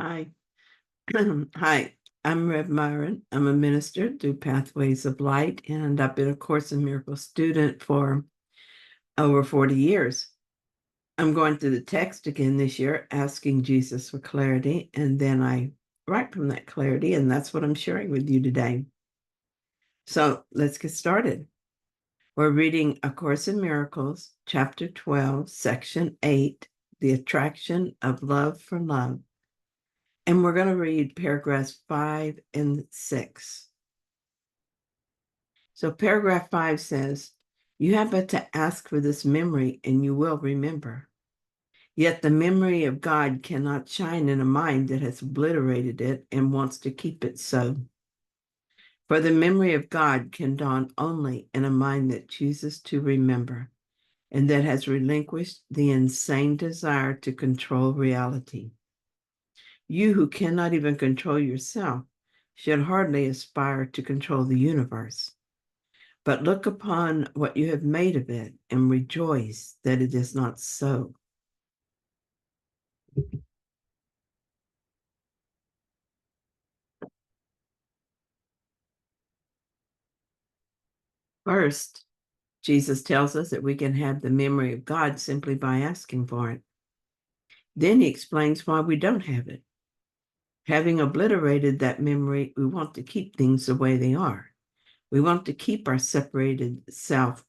Hi. Hi, I'm Rev Myron. I'm a minister through Pathways of Light, and I've been a Course in Miracles student for over 40 years. I'm going through the text again this year, asking Jesus for clarity, and then I write from that clarity, and that's what I'm sharing with you today. So let's get started. We're reading A Course in Miracles, Chapter 12, Section 8, The Attraction of Love for Love. And we're going to read paragraphs 5 and 6. So paragraph 5 says, "You have but to ask for this memory and you will remember. Yet the memory of God cannot shine in a mind that has obliterated it and wants to keep it so. For the memory of God can dawn only in a mind that chooses to remember and that has relinquished the insane desire to control reality. You who cannot even control yourself should hardly aspire to control the universe. But look upon what you have made of it and rejoice that it is not so." First, Jesus tells us that we can have the memory of God simply by asking for it. Then he explains why we don't have it. Having obliterated that memory, we want to keep things the way they are. We want to keep our separated self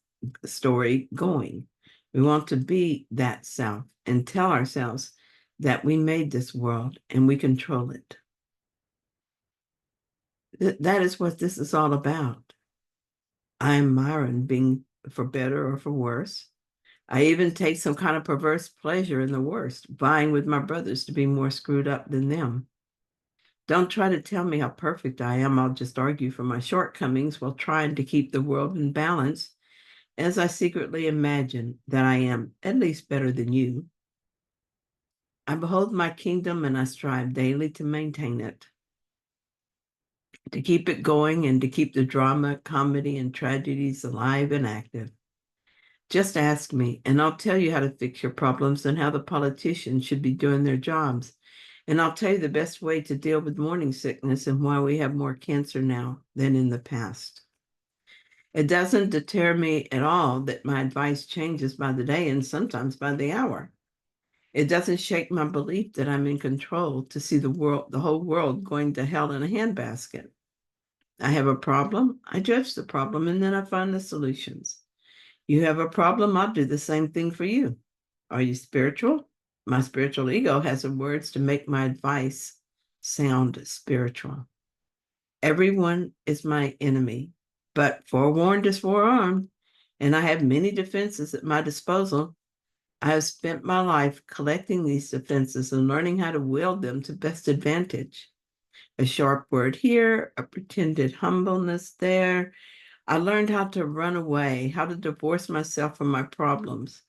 story going. We want to be that self and tell ourselves that we made this world and we control it. That is what this is all about. I'm Myron, being for better or for worse. I even take some kind of perverse pleasure in the worst, vying with my brothers to be more screwed up than them. Don't try to tell me how perfect I am. I'll just argue for my shortcomings while trying to keep the world in balance, as I secretly imagine that I am at least better than you. I behold my kingdom and I strive daily to maintain it, to keep it going and to keep the drama, comedy, and tragedies alive and active. Just ask me, and I'll tell you how to fix your problems and how the politicians should be doing their jobs. And I'll tell you the best way to deal with morning sickness and why we have more cancer now than in the past. It doesn't deter me at all that my advice changes by the day and sometimes by the hour. It doesn't shake my belief that I'm in control to see the whole world going to hell in a handbasket. I have a problem, I judge the problem, and then I find the solutions. You have a problem, I'll do the same thing for you. Are you spiritual? My spiritual ego has the words to make my advice sound spiritual. Everyone is my enemy, but forewarned is forearmed, and I have many defenses at my disposal. I have spent my life collecting these defenses and learning how to wield them to best advantage. A sharp word here, a pretended humbleness there. I learned how to run away, how to divorce myself from my problems,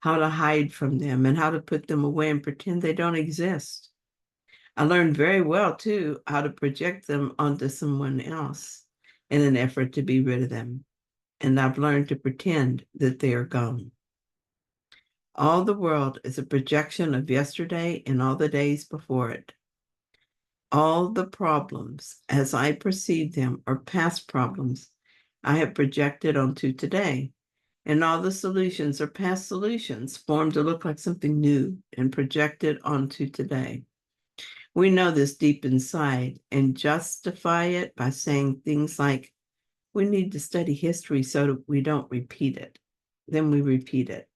how to hide from them, and how to put them away and pretend they don't exist. I learned very well, too, how to project them onto someone else in an effort to be rid of them. And I've learned to pretend that they are gone. All the world is a projection of yesterday and all the days before it. All the problems, as I perceive them, are past problems I have projected onto today. And all the solutions are past solutions formed to look like something new and projected onto today. We know this deep inside and justify it by saying things like, we need to study history so that we don't repeat it. Then we repeat it.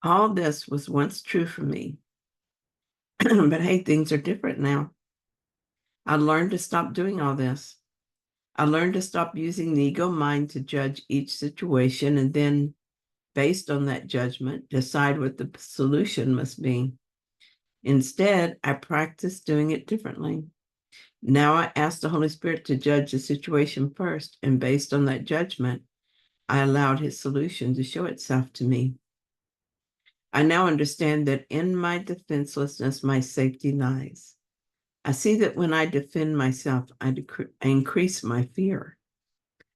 All this was once true for me. But hey, things are different now. I learned to stop doing all this. I learned to stop using the ego mind to judge each situation and then, based on that judgment, decide what the solution must be. Instead, I practice doing it differently. Now I ask the Holy Spirit to judge the situation first, and based on that judgment, I allowed his solution to show itself to me. I now understand that in my defenselessness, my safety lies. I see that when I defend myself, I increase my fear.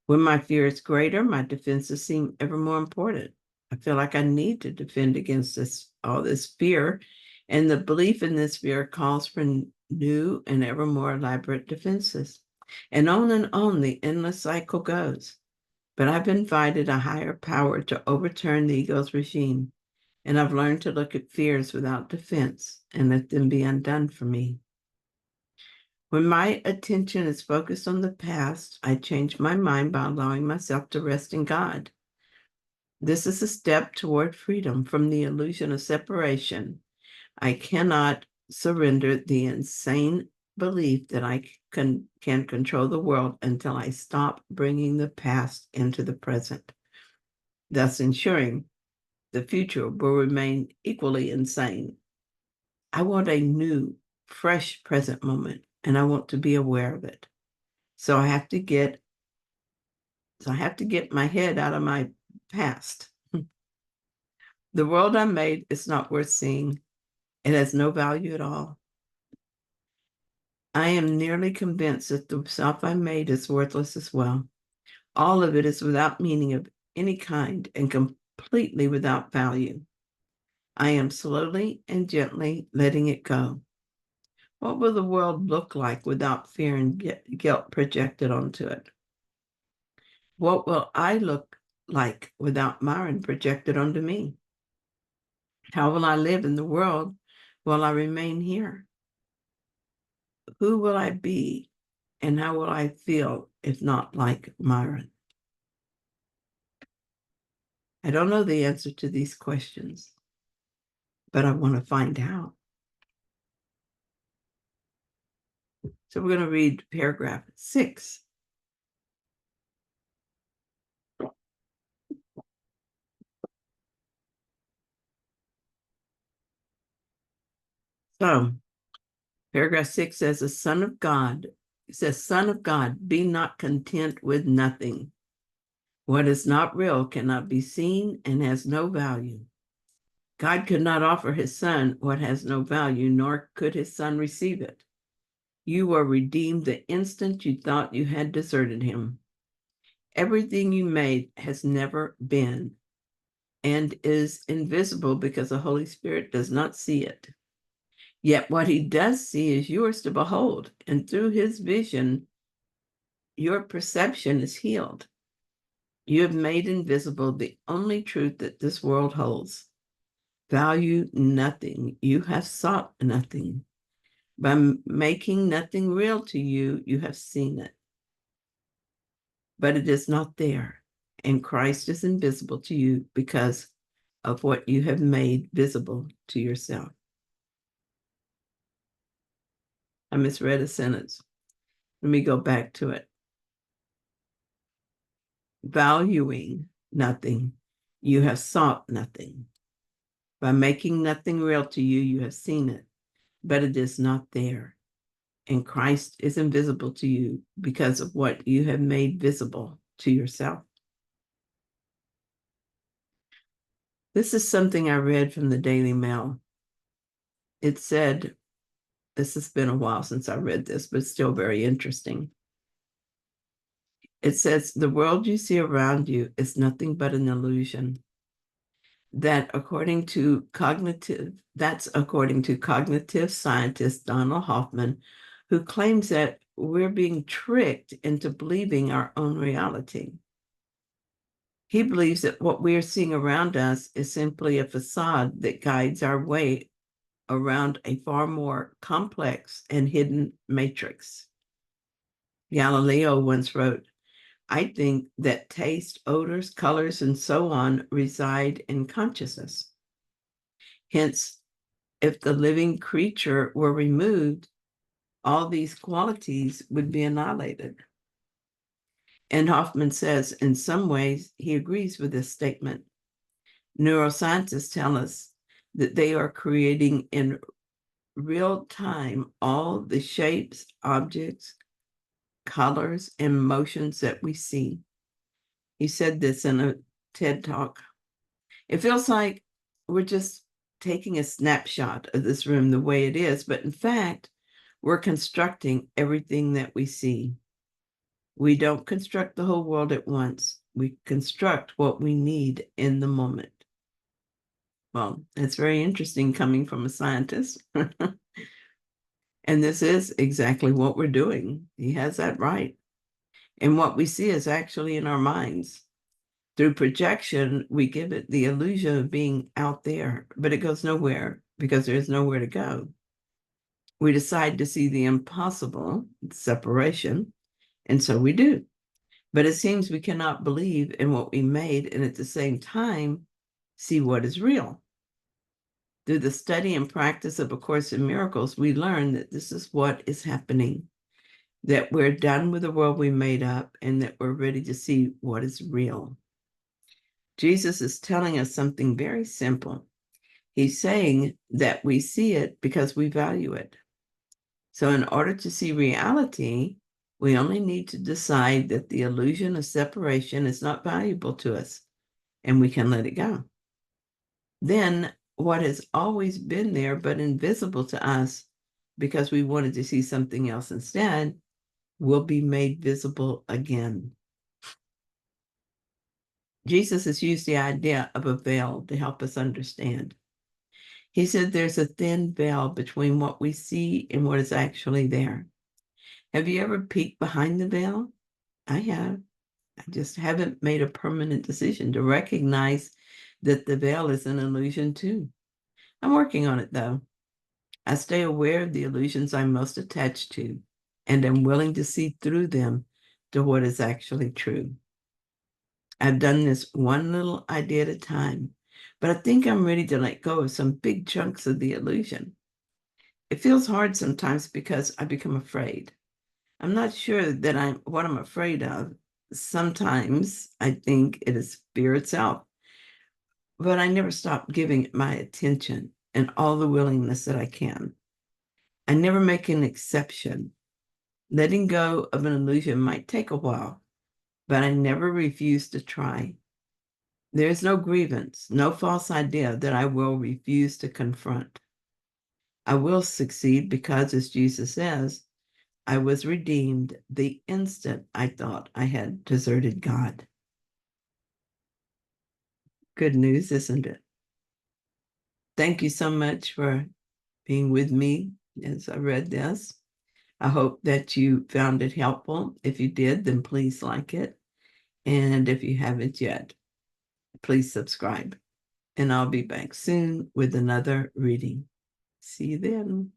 When my fear is greater, my defenses seem ever more important. I feel like I need to defend against all this fear, and the belief in this fear calls for new and ever more elaborate defenses. And on the endless cycle goes. But I've invited a higher power to overturn the ego's regime, and I've learned to look at fears without defense and let them be undone for me. When my attention is focused on the past, I change my mind by allowing myself to rest in God. This is a step toward freedom from the illusion of separation. I cannot surrender the insane belief that I can control the world until I stop bringing the past into the present, thus ensuring the future will remain equally insane. I want a new, fresh present moment, and I want to be aware of it. So I have to get my head out of my past. The world I made is not worth seeing. It has no value at all. I am nearly convinced that the self I made is worthless as well. All of it is without meaning of any kind and completely without value. I am slowly and gently letting it go. What will the world look like without fear and guilt projected onto it? What will I look like without Myron projected onto me? How will I live in the world while I remain here? Who will I be and how will I feel if not like Myron? I don't know the answer to these questions, but I want to find out. So we're going to read paragraph 6. So paragraph 6 says, "The Son of God," it says, "Son of God, be not content with nothing. What is not real cannot be seen and has no value. God could not offer his Son what has no value, nor could his Son receive it. You were redeemed the instant you thought you had deserted him. Everything you made has never been and is invisible because the Holy Spirit does not see it. Yet what he does see is yours to behold, and through his vision, your perception is healed. You have made invisible the only truth that this world holds. Value nothing. You have sought nothing. By making nothing real to you, you have seen it. But it is not there, and Christ is invisible to you because of what you have made visible to yourself." I misread a sentence. Let me go back to it. Valuing nothing, you have sought nothing. By making nothing real to you, you have seen it, but it is not there. And Christ is invisible to you because of what you have made visible to yourself. This is something I read from the Daily Mail. It said, this has been a while since I read this, but it's still very interesting. It says, "The world you see around you is nothing but an illusion. That's according to cognitive scientist Donald Hoffman, who claims that we're being tricked into believing our own reality. He believes that what we are seeing around us is simply a facade that guides our way around a far more complex and hidden matrix." Galileo once wrote, "I think that taste, odors, colors, and so on reside in consciousness. Hence, if the living creature were removed, all these qualities would be annihilated." And Hoffman says, in some ways, he agrees with this statement. Neuroscientists tell us that they are creating in real time all the shapes, objects, colors, and motions that we see. He said this in a TED Talk. "It feels like we're just taking a snapshot of this room the way it is, but in fact, we're constructing everything that we see. We don't construct the whole world at once. We construct what we need in the moment. Well, it's very interesting coming from a scientist. And this is exactly what we're doing. He has that right. And what we see is actually in our minds. Through projection, we give it the illusion of being out there, but it goes nowhere because there's nowhere to go. We decide to see the impossible, separation, and so we do. But it seems we cannot believe in what we made and at the same time see what is real. Through the study and practice of A Course in Miracles, we learn that this is what is happening, that we're done with the world we made up and that we're ready to see what is real. Jesus is telling us something very simple. He's saying that we see it because we value it. So in order to see reality, we only need to decide that the illusion of separation is not valuable to us, and we can let it go. Then what has always been there but invisible to us because we wanted to see something else instead will be made visible again. Jesus has used the idea of a veil to help us understand. He said there's a thin veil between what we see and what is actually there. Have you ever peeked behind the veil? I have. I just haven't made a permanent decision to recognize that the veil is an illusion too. I'm working on it though. I stay aware of the illusions I'm most attached to, and am willing to see through them to what is actually true. I've done this one little idea at a time, but I think I'm ready to let go of some big chunks of the illusion. It feels hard sometimes because I become afraid. I'm not sure that what I'm afraid of. Sometimes I think it is fear itself, but I never stop giving it my attention and all the willingness that I can. I never make an exception. Letting go of an illusion might take a while, but I never refuse to try. There is no grievance, no false idea that I will refuse to confront. I will succeed because, as Jesus says, I was redeemed the instant I thought I had deserted God. Good news, isn't it? Thank you so much for being with me as I read this. I hope that you found it helpful. If you did, then please like it. And if you haven't yet, please subscribe. And I'll be back soon with another reading. See you then.